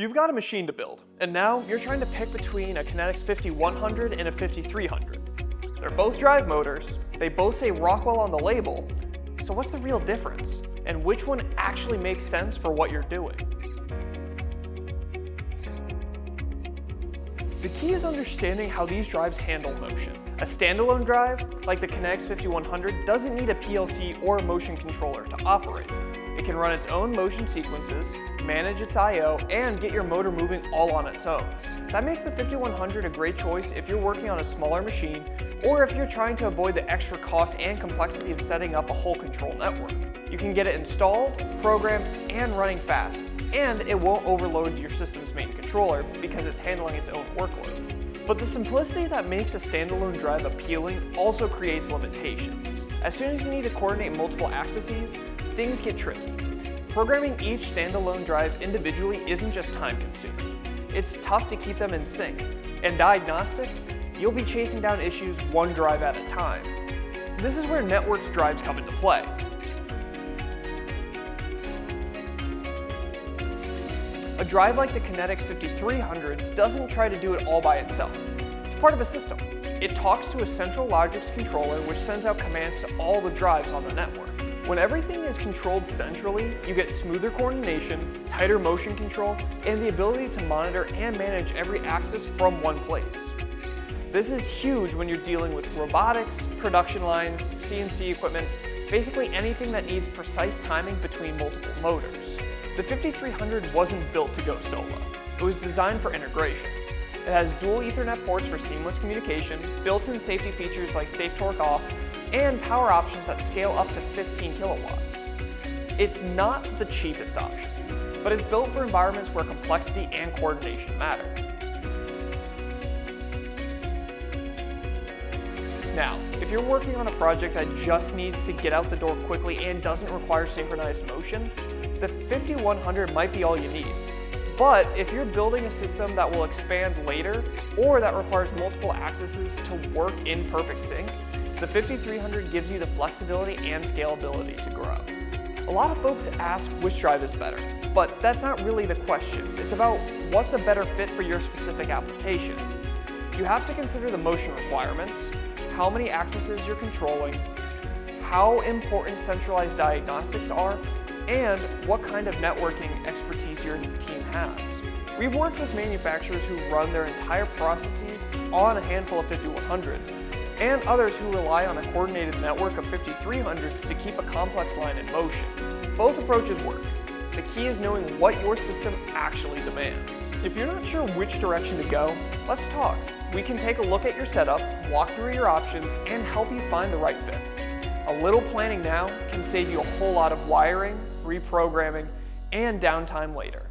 You've got a machine to build, and now you're trying to pick between a Kinetix 5100 and a 5300. They're both drive motors, they both say Rockwell on the label, so what's the real difference? And which one actually makes sense for what you're doing? The key is understanding how these drives handle motion. A standalone drive, like the Kinetix 5100, doesn't need a PLC or a motion controller to operate. It can run its own motion sequences, manage its I/O, and get your motor moving all on its own. That makes the 5100 a great choice if you're working on a smaller machine, or if you're trying to avoid the extra cost and complexity of setting up a whole control network. You can get it installed, programmed, and running fast, and it won't overload your system's main controller because it's handling its own workload. But the simplicity that makes a standalone drive appealing also creates limitations. As soon as you need to coordinate multiple accesses, things get tricky. Programming each standalone drive individually isn't just time-consuming. It's tough to keep them in sync. In diagnostics, you'll be chasing down issues one drive at a time. This is where networked drives come into play. A drive like the Kinetix 5300 doesn't try to do it all by itself. It's part of a system. It talks to a central Logix controller which sends out commands to all the drives on the network. When everything is controlled centrally, you get smoother coordination, tighter motion control, and the ability to monitor and manage every axis from one place. This is huge when you're dealing with robotics, production lines, CNC equipment, basically anything that needs precise timing between multiple motors. The 5300 wasn't built to go solo. It was designed for integration. It has dual Ethernet ports for seamless communication, built-in safety features like safe torque off, and power options that scale up to 15 kilowatts. It's not the cheapest option, but it's built for environments where complexity and coordination matter. Now, if you're working on a project that just needs to get out the door quickly and doesn't require synchronized motion, the 5100 might be all you need. But if you're building a system that will expand later, or that requires multiple accesses to work in perfect sync, the 5300 gives you the flexibility and scalability to grow. A lot of folks ask which drive is better, but that's not really the question. It's about what's a better fit for your specific application. You have to consider the motion requirements, how many accesses you're controlling, how important centralized diagnostics are, and what kind of networking expertise your team has. We've worked with manufacturers who run their entire processes on a handful of 5100s, and others who rely on a coordinated network of 5300s to keep a complex line in motion. Both approaches work. The key is knowing what your system actually demands. If you're not sure which direction to go, let's talk. We can take a look at your setup, walk through your options, and help you find the right fit. A little planning now can save you a whole lot of wiring, reprogramming, and downtime later.